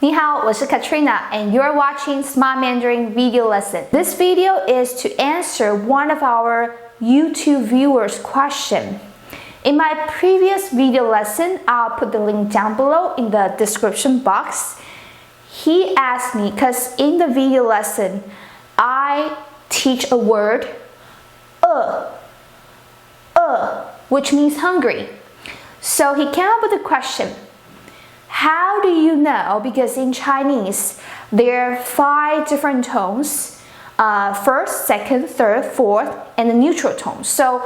你好，我是 Katrina, and you're watching Smart Mandarin video lesson. This video is to answer one of our YouTube viewers' question. In my previous video lesson, I'll put the link down below in the description box. He asked me, because in the video lesson, I teach a word, which means hungry. So he came up with a question. How do you know? Because in Chinese, there are 5 different tones. First, second, third, fourth, and the neutral tone. So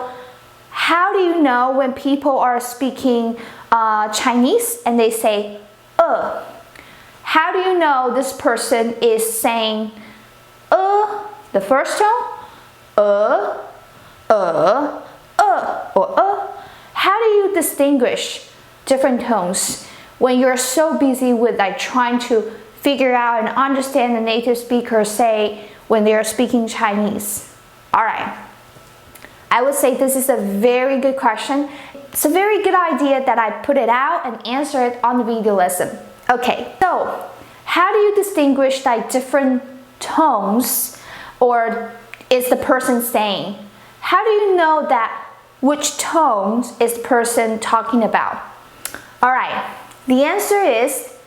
how do you know when people are speaking Chinese and they say, How do you know this person is saying, the first tone, or How do you distinguish different tones when you're so busy with trying to figure out and understand the native speaker say when they are speaking Chinese? Alright, I would say this is a very good question. It's a very good idea that I put it out and answer it on the video lesson. Okay, so how do you distinguish different tones, or is the person saying? How do you know that which tones is the person talking about? Alright, the answer is,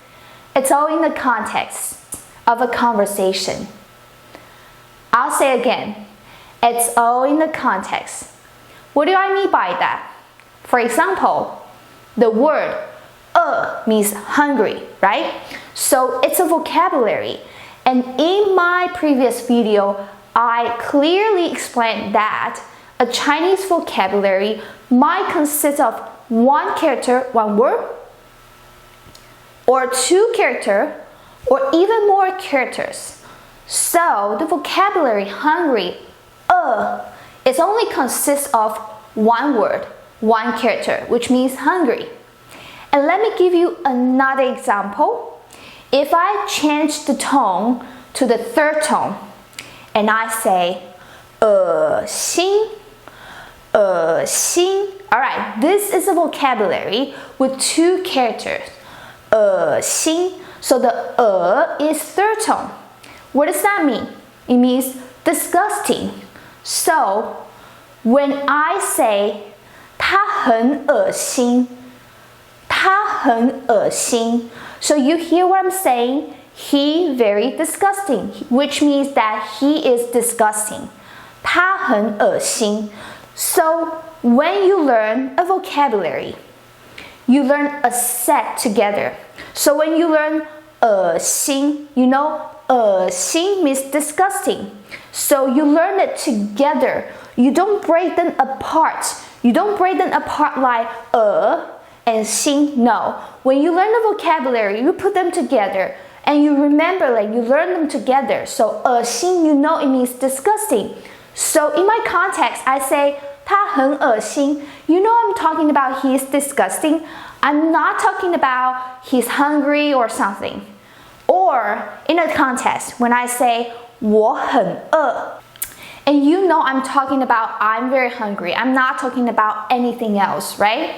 it's all in the context of a conversation. I'll say again, it's all in the context. What do I mean by that? For example, the word means hungry, right? So it's a vocabulary. And in my previous video, I clearly explained that a Chinese vocabulary might consist of 1 character, 1 word, or 2 characters, or even more characters. So the vocabulary hungry, it only consists of 1 word, 1 character, which means hungry. And let me give you another example. If I change the tone to the 3rd tone, and I say, 心, 心. Alright, this is a vocabulary with 2 characters. 心. So the is 3rd tone. What does that mean? It means disgusting. So when I say 他很恶心, 他很恶心. So you hear what I'm saying? He very disgusting, which means that he is disgusting. 他很恶心. So when you learn a vocabulary, you learn a set together. So when you learn 恶心, you know 恶心 means disgusting. So you learn it together. You don't break them apart. You don't break them apart like and 心. No. When you learn the vocabulary, you put them together. And you remember, you learn them together. So 恶心, you know it means disgusting. So in my context, I say 他很恶心. You know I'm talking about he's disgusting. I'm not talking about he's hungry or something. Or in a context, when I say 我很饿, and you know I'm talking about I'm very hungry. I'm not talking about anything else, right?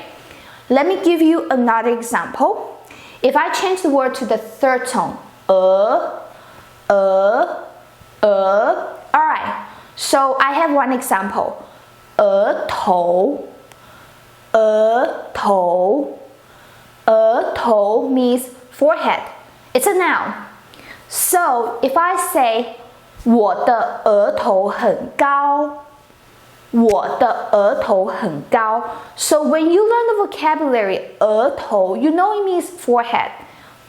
Let me give you another example. If I change the word to the 3rd tone, alright, so I have one example. 额头, 额头, 额头 means forehead. It's a noun. So if I say 我的额头很高, 我的额头很高. So when you learn the vocabulary 额头, you know it means forehead.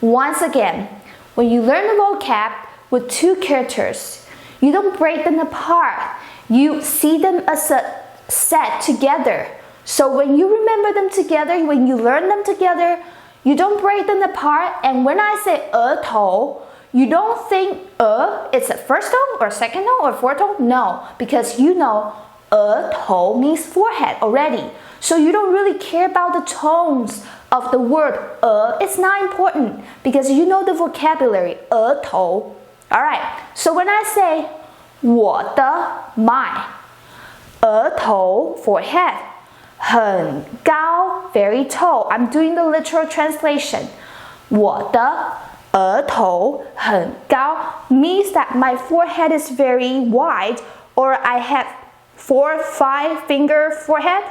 Once again, when you learn the vocab with 2 characters, you don't break them apart. You see them as a set together. So when you remember them together, when you learn them together, you don't break them apart. And when I say 额头, you don't think it's a 1st tone or 2nd tone or 4th tone. No, because you know 额头 means forehead already. So you don't really care about the tones of the word It's not important because you know the vocabulary 额头. Alright, so when I say 我的 my 额头 forehead, 很高 very tall. I'm doing the literal translation. 我的额头很高 means that my forehead is very wide, or I have 4 or 5 finger forehead.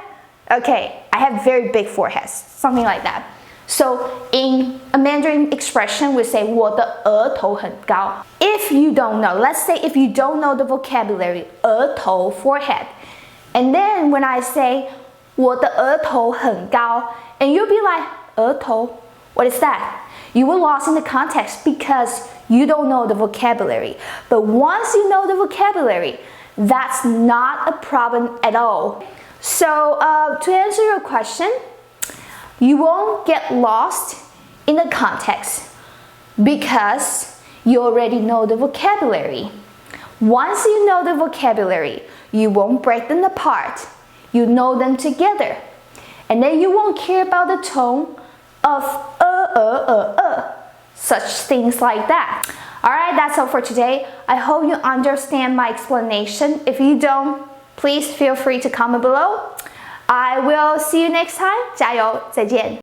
Okay, I have very big foreheads, something like that. So in a Mandarin expression, we say 我的额头很高. If you don't know, let's say if you don't know the vocabulary 额头 forehead, and then when I say 我的额头很高, and you'll be like 额头, what is that? You were lost in the context because you don't know the vocabulary. But once you know the vocabulary, that's not a problem at all. So to answer your question, you won't get lost in the context because you already know the vocabulary. Once you know the vocabulary, you won't break them apart. You know them together. And then you won't care about the tone of such things like that. Alright, that's all for today. I hope you understand my explanation. If you don't, please feel free to comment below. I will see you next time. 加油，再见。